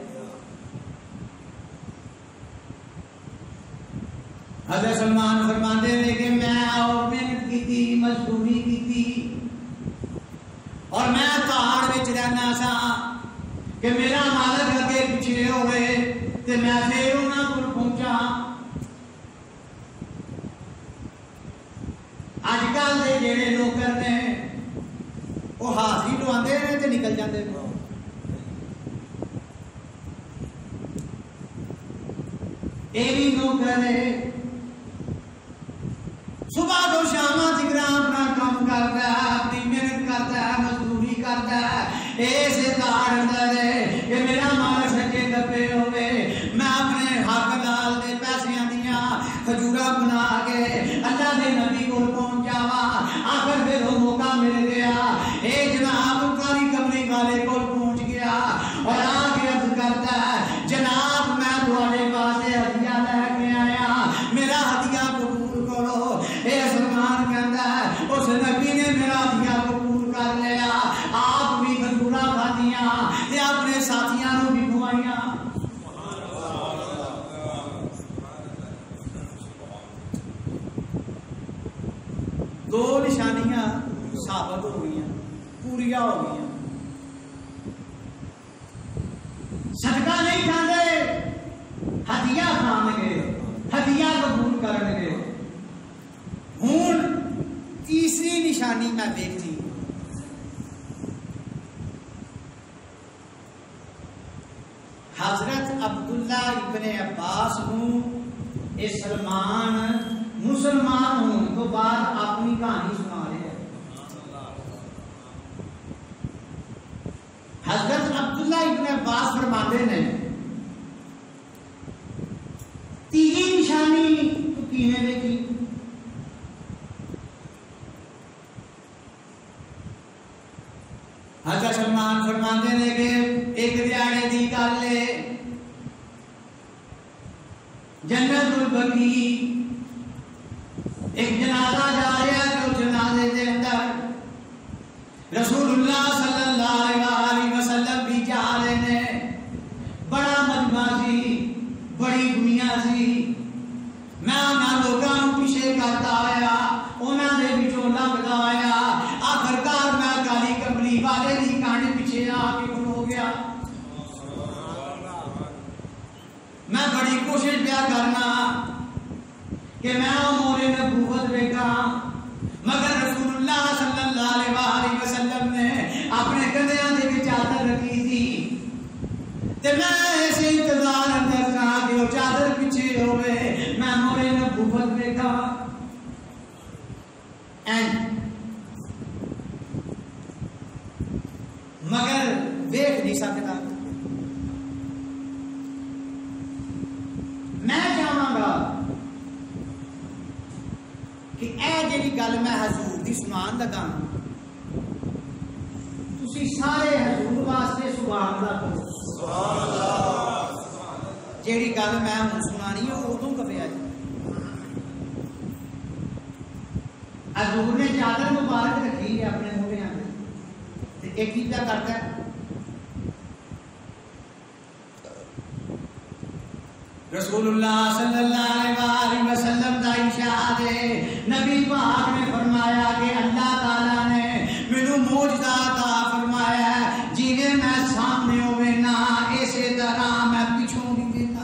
حضرت سلمان فرماندے نے کہ میں محنت کی, مزدوری کی اور میں پہاڑ وچ رہنا سا کہ میرا مالک اگے پیچھے ہوئے تے میں پھر انہاں کول پہنچا. اج کل دے جڑے نوکر نے وہ حاضری لواندے نے تے نکل جاندے نے. اے وی نوکر ہے صبح تو شام تک اپنا کام کرتا ہے, اپنی محنت کرتا ہے, مزدوری کرتا ہے. ایسے کار اندر ہے کہ میرا مالک سچے دبے ہوئے میں اپنے حق نال دے پیسیاں دیاں کھجوراں بنا کے اللہ دے نبی کول پہنچاوا. آخر پھر وہ موقع مل گیا. اے جناب کاری کمری والے کول پہنچ گیا اور آ کے عرض کرتا ہے جناب میں تواڈے واسطے ہدیہ لے کے آیا, میرا ہدیہ قبول کرو. اے سلمان کہندا ہے اس نبی نے میرا ہدیہ قبول کر لیا. آپ بھی کھجوراں کھادیاں تے اپنے ساتھیاں نوں بھی کھوائیاں. دو نشانیاں ثابت ہو گئی, پوریا ہو گئی. صدقہ نہیں کھاندے, ہدیہ کھان گے, ہدیہ قبول کرن گے. ہوں تیسری نشانی میں دیکھتی. حضرت عبداللہ ابن عباس نوں اے سلمان مسلمان ہونے تو بعد اپنی کہانی سنا رہے ہیں. حضرت عبداللہ ابن عباس فرماتے ہیں تیسری نشانی تو کیویں دیکھی. حضرت سلمان فرماتے ہیں کہ ایک دیہڑے دی گل ہے, جنت البقیع ایک جنازہ جا رہا ہے، جو جنازے دے اندر رسول اللہ صلی اللہ علیہ وسلم بھی جا رہے ہیں. بڑا مجمع سی، بڑی دنیا سی. میں انہاں لوگاں نوں پیچھے کرتا آیا، انہاں دے وچوں لنگدا آیا. آخرکار میں کالی کملی والے دی کہانی پیچھے آ کے کھلو گیا. میں بڑی کوشش پیا کرنا کہ میں امور نبوت دیکھا، مگر رسول اللہ صلی اللہ علیہ وسلم نے اپنے کندھیاں دے وچ چادر رکھی تھی، تے میں ایسے انتظار اندر تھا کہ وہ چادر پیچھے ہوئے میں امور نبوت دیکھا. مگر دیکھ نہیں سکتا. میں چاہاں گا کہ اے جی گل میں حضور دی سنان لگا، تسی سارے حضور واسطے سبحان اللہ کرو. جیڑی گل میں ہوں سنانی ہے ادوں کبھی آئی. حضور نے چادر مبارک رکھی ہے اپنے موڑیاں میں، ایک چیز کیا کرتا ہے، رسول اللہ صلی اللہ علیہ وسلم کا ارشاد ہے، نبی پاک نے فرمایا کہ اللہ تعالیٰ نے مینوں معجزہ عطا فرمایا ہے، جنہیں میں سامنے ہوئے نہ اسی طرح میں پیچھوں بھی دیتا.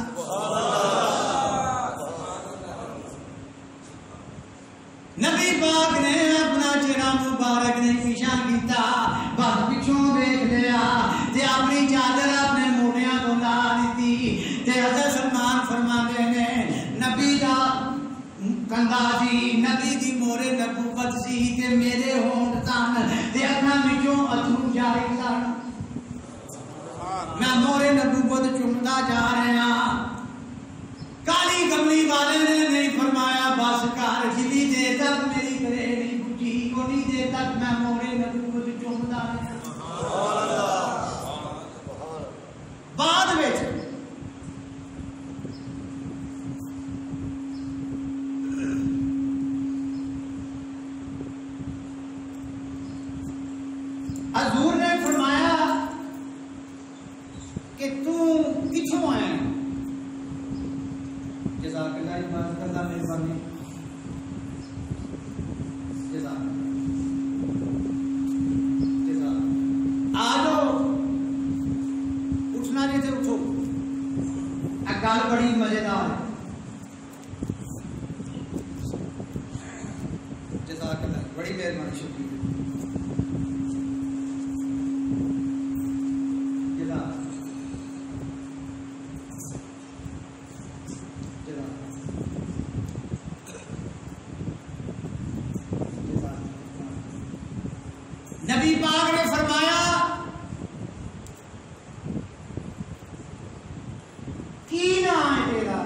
نبی پاک نے اپنا چہرہ مبارک نے پیچھا کیتا، بس پیچھوں دیکھ لیا تے اپنی چادر اپنے موڑیاں کو لا دیتی. تے حضرت سلمان فرماندے نے نبی دا کندھا سی، نبی دی مورے نبوت سی تے میرے ہونٹ تن تے اکھاں وچوں اتھرو جاری سن. میں مورے نبوت چومدا جا رہا. کالی کملی والے نے نہیں فرمایا بس کر، جتنی دیر تک میری کرے نہیں بجھی اونی دیر تک میں مورے نبوت چومدا رہا. بعد وچ حضور نے فرمایا کہ تو کتھوں آئے؟ جزاک اللہ عبادت اللہ مہربانی. جزاک آ جاؤ، اٹھنا نہیں تھے اٹھو. ایک گل بڑی مزیدار ہے. جزاک اللہ، بڑی مہربانی، شکریہ. نبی پاک نے فرمایا کی نام ہے تیرا؟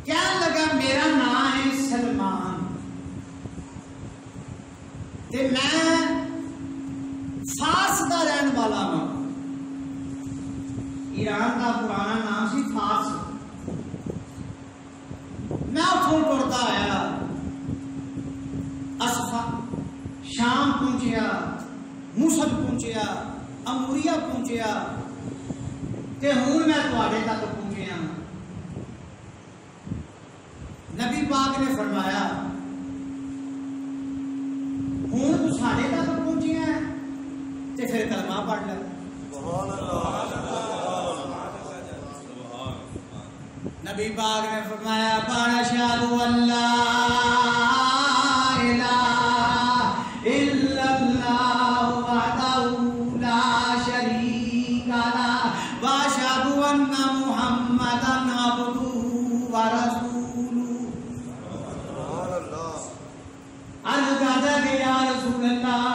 کیا لگا میرا نام ہے سلمان، تے میں فارس کا رہن والا ہوں. ایران کا پرانا نام سی فارس. میں اتوں ٹرتا آیا، شام پہنچیا، موصل پہنچیا، اموریا پہنچیا، تے ہوں میں تواڈے تک پہنچیا. نبی پاک نے فرمایا ہوں تو ساڈے تک پہنچیا ہے تے پھر کلمہ پڑھ لے. نبی پاک نے فرمایا اشہد ان لا الہ الا اللہ وحدہ لا شریک لہ واشہد ان محمدا عبدہ ورسولہ. عرض کرتا کہ یا رسول اللہ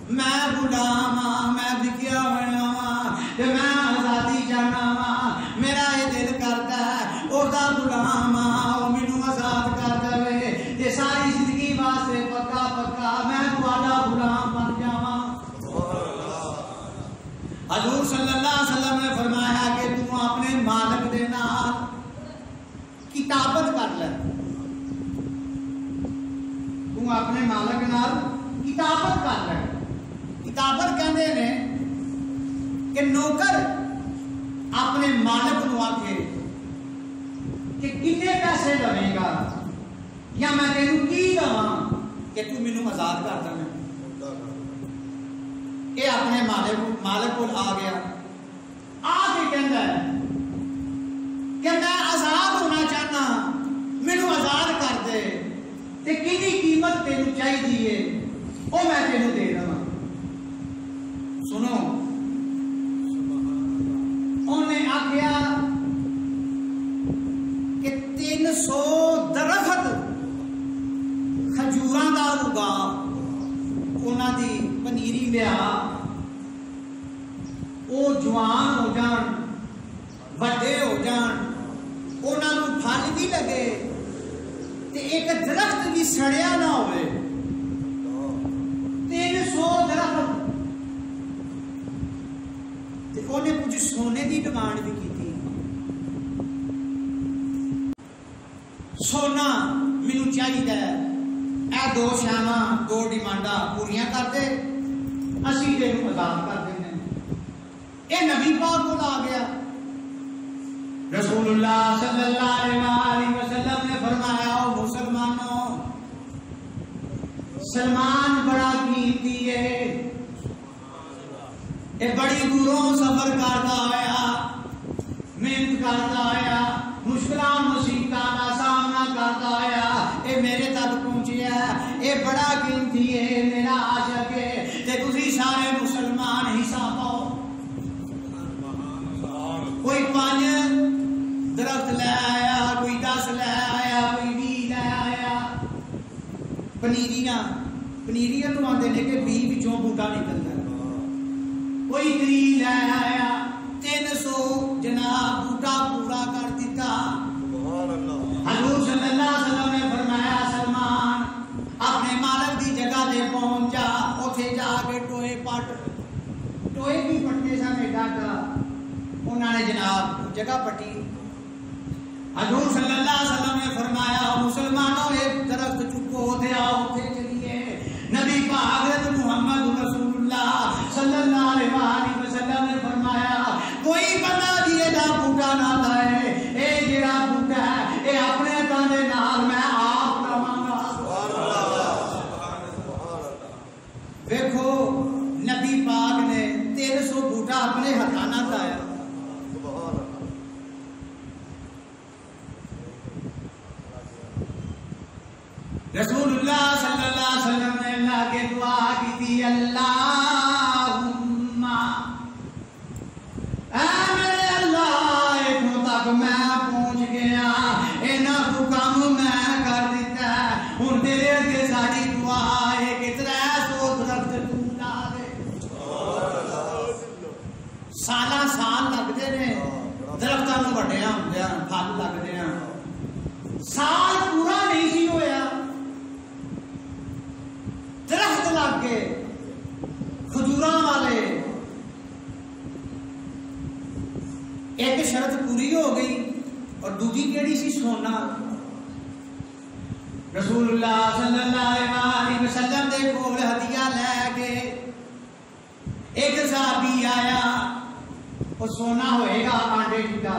میں غلام ہاں، میں بکیا ہوا ہاں، میں آزادی چاہنا ہاں. میرا یہ دل کرتا ہے غلام وہ مینوں آزاد کر دے تے ساری زندگی واسطے پکا پکا میں تہاڈا غلام بن جاواں. حضور صلی اللہ اللہ علیہ وسلم نے فرمایا کہ تو اپنے مالک دے نال کتابت کر لے، تو اپنے مالک نال کتابت کر لے۔ کتابت کہندے نے کہ نوکر اپنے مالک نو آکھے کہ کتنے پیسے لوے گا یا میں تینوں کی دواں کہ تو مینوں آزاد کر دے۔ یہ اپنے مالک کو آ گیا، آ کے کہندا ہے کہ میں آزاد ہونا چاہنا، مینوں آزاد کر دے تے کتنی قیمت تینوں چاہیے وہ میں تینوں دے دواں۔ سنو انہیں آخیا کہ 300 درخت کھجوراں دا اگا، انہاں دی پنیری لیا، وہ جوان ہو جان، وڈے ہو جان، انہاں نوں پھل بھی لگے تے ایک درخت بھی سڑیا نہ ہوئے۔ 300 درخت، انہیں کچھ سونے کی ڈیمانڈ بھی کی تھی، سونا مینوں چاہیے، اے 2 شاواں 2 ڈیمانڈاں پوریاں کر دے، اسی تینوں آزاد کر دینے۔ یہ نبی پاک کو آ گیا۔ رسول اللہ صلی اللہ علیہ وسلم نے فرمایا او مسلمانوں، سلمان بڑا قیمتی ہے، یہ بڑی دوروں سفر کرتا آیا، محنت کرتا آیا، مشکلات مصیبتاں کا سامنا کرتا آیا، یہ میرے تک پہنچیا، یہ بڑا قیمتی ہے، میرا عاشق ہے، تے تسی سارے مسلمان حصہ پاؤ۔ کوئی 5 درخت لے آیا، کوئی 10 لے آیا، کوئی 20 لے آیا۔ پنیریاں تو آتے ہیں کہ 20 وچوں بوٹا نکلتا ہے، کوئی 3 لے آیا، 300 جناب بوٹا پورا کر دیتا۔ حضور صلی اللہ علیہ وسلم نے فرمایا سلمان اپنے مالک دی جگہ دے پہنچ جا، اوتھے جا کے ٹوئے پٹ، ٹوئے بھی پٹنے سامنے ڈاٹا، انہوں نے جناب جگہ پٹی۔ حضور صلی اللہ علیہ وسلم نے فرمایا مسلمانوں ایک درخت چکو ہوتے آؤ اوتھے چلیے۔ نبی پاک حضرت محمد رسول اللہ صلی اللہ علیہ وسلم نے فرمایا کوئی بندہ دیے دا بوٹا نہ لائے، اے جڑا بوٹا ہے اے اپنے تانے نال میں آپ لاواں گا۔ دیکھو نبی پاک نے 300 بوٹا اپنے ہتھاں نال لایا۔ رسول اللہ صلی اللہ علیہ وسلم نے اللہ کے دعا کی تھی، اللہم اے میرے اللہ اتنوں تک میں پہنچ گیا، اینا تو کام میں کر دیتا ہے، ہن تیرے اگے ساری دعا ہے کہ 300 درخت تو لا دے۔ سالاں سال لگتے نے درختاں نوں وڈیاں ہوندیاں، پھل لگدے ہیں، سال پورا نہیں سی ہویا، درخت لگ کے کھجوراں والے۔ ایک شرط پوری ہو گئی اور دوسری کیڑی سی؟ سونا۔ رسول اللہ صلی اللہ علیہ وسلم دے کول ہدیہ لے کے ایک صحابی آیا، وہ سونا ہوئے گا آنڈے جھٹا۔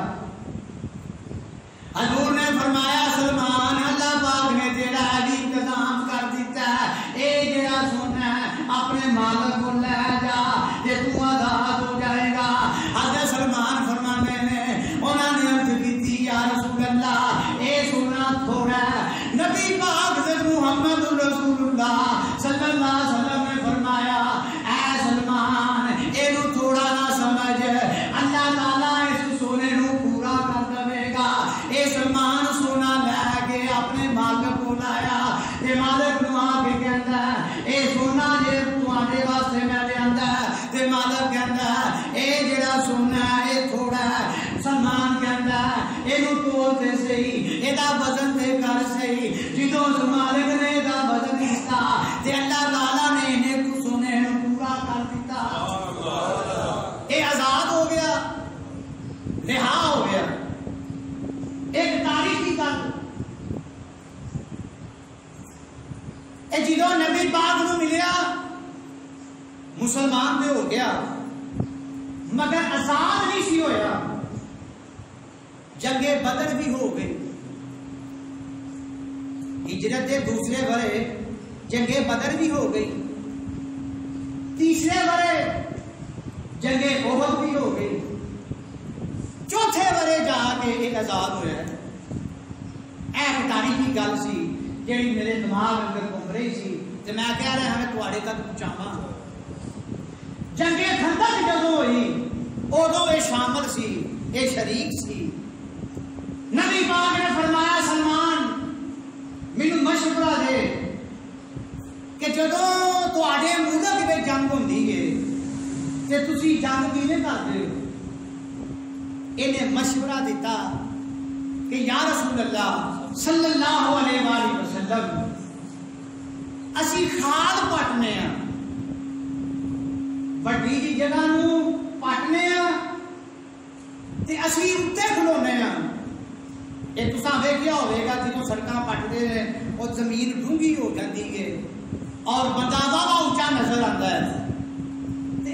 حضور نے فرمایا سلمان اللہ پاک نے تیرا علی انتظام کر دیتا ہے، اے جڑا سونا ہے اپنے مالک کو لے جا تے تو آزاد ہو جائے گا۔ حضرت سلمان فرمانے نے انہوں نے عرض کی یا رسول اللہ اے سونا تھوڑا ہے۔ نبی پاک حضرت محمد رسول اللہ صلی اللہ علیہ وسلم نے فرمایا اے سلمان اینو تھوڑا نہ سمجھ، اللہ تعالیٰ اس سونے نو پورا کر دے گا۔ اے سلمان سونا لے کے اپنے مالک کو لایا تے مالک نو آ کے کہندا ہے اے سونا جے تواڈے واسطے میں لیندا ہے، تے مالک کہندا ہے اے جڑا سونا ہے اے تھوڑا ہے۔ سلمان کہندا ہے اینو تول تے صحیح، ایدا وزن تے کر صحیح۔ جدوں مالک نے ایدا وزن کیتا تے اللہ تعالیٰ نے انہیں کو سونے نو پورا کر دیتا، اے آزاد ہو گیا۔ رہا ہو گیا. ایک تاریخی گل جدو نبی پاک نو ملیا مسلمان تے ہو گیا مگر آزاد نہیں سی ہویا. جنگ بدر بھی ہو گئی. ہجرت کے دوسرے برے جنگ بدر بھی ہو گئی. تیسرے برے جنگ احد بھی ہو گئی. چوتھے برے جا کے ایک آزاد ہوا. ایک تاریخی گل سی جیڑی میرے دماغ اندر گھوم رہی سی تے میں کہہ رہا ہمیں تواڈے تک پہنچاواں. جنگ خندق جدوں ہوئی ادو یہ شامل سی, یہ شریک سی. نبی پاک نے فرمایا سلمان مینوں مشورہ دے کہ جدوں تواڈے ملک میں جنگ ہوندی ہے تے تسی جنگ کیویں کردے ہو. انہیں مشورہ دیتا کہ یا رسول اللہ صلی اللہ علیہ وآلہ وسلم اسی کھاد پٹنے ہیں, بڑی جی جگہ نو پٹنے ہیں تے اسی اتنے کھلونے ہیں. یہ تساں ویکھیا ہوئے گا جدوں سڑکاں پٹدے ہیں وہ زمین ڈونگی ہو جاتی ہے اور بندہ واہ اونچا نظر آتا ہے.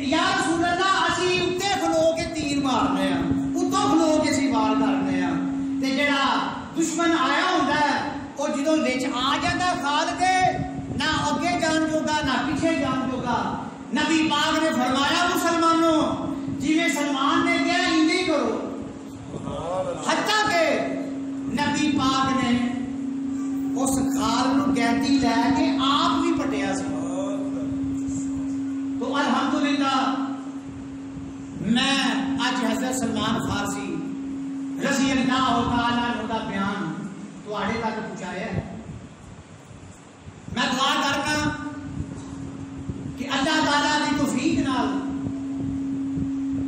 یا رسول اللہ اسی اتنے کھلو کے تیر مارنے ہیں, اتوں کھلو کے اسی وار کرنے ہیں تے جڑا دشمن آیا ہوتا ہے وہ جدوں وچ آ جاتا کھال کے نہ اگے جان جوگا نہ پیچھے جان جوگا. نبی پاک نے فرمایا مسلمانوں جویں سلمان نے کہا انجی کرو. حتیٰ کہ نبی پاک نے اس کھال نو گہتی لے کے آپ بھی پٹیا سی. تو الحمدللہ میں اج حضرت سلمان فارسی رضی اللہ تعالیٰ عنہ کا بیان تواڈے تک پہنچایا ہے. میں دعا کرنا کہ اللہ تعالیٰ کی توفیق نال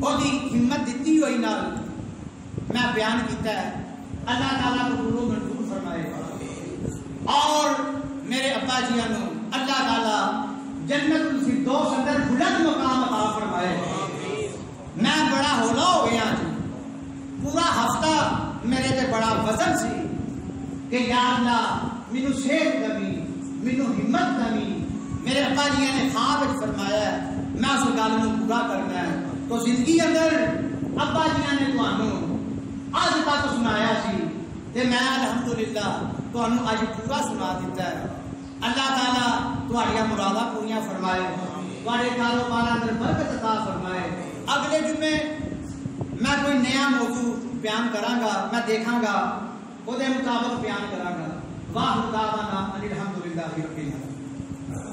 وہی ہمت دیتی ہوئی نال میں بیان کیتا ہے. اللہ تعالیٰ کو قبول و منظور فرمائے اور میرے ابا جیاں نو اللہ تعالیٰ جنت الفردوس اندر بلند مقام عطا فرمائے. میں بڑا ہولا ہو گیا جی, پورا ہفتہ میرے تے بڑا وزن سی کہ یا اللہ مینوں صحت دمی, مینوں ہمت دمی. میرے ابا جی نے خواب فرمایا ہے میں اس گل نو پورا کرنا ہے. تو زندگی اندر ابا جی نے تانوں اج تک سنایا سی تے میں الحمدللہ تانوں اج پورا سنا دیتا ہے. اللہ تعالیٰ تہاڈیاں مراداں پوریاں فرمائے, تہاڈے کاروبار اندر برکت عطا فرمائے. اگلے جمعے میں کوئی نیا موضوع بیان کراں گا, میں دیکھاں گا وہ دے مطابق بیان کراں گا. واہ دعوانا ان الحمدللہ رب العالمین.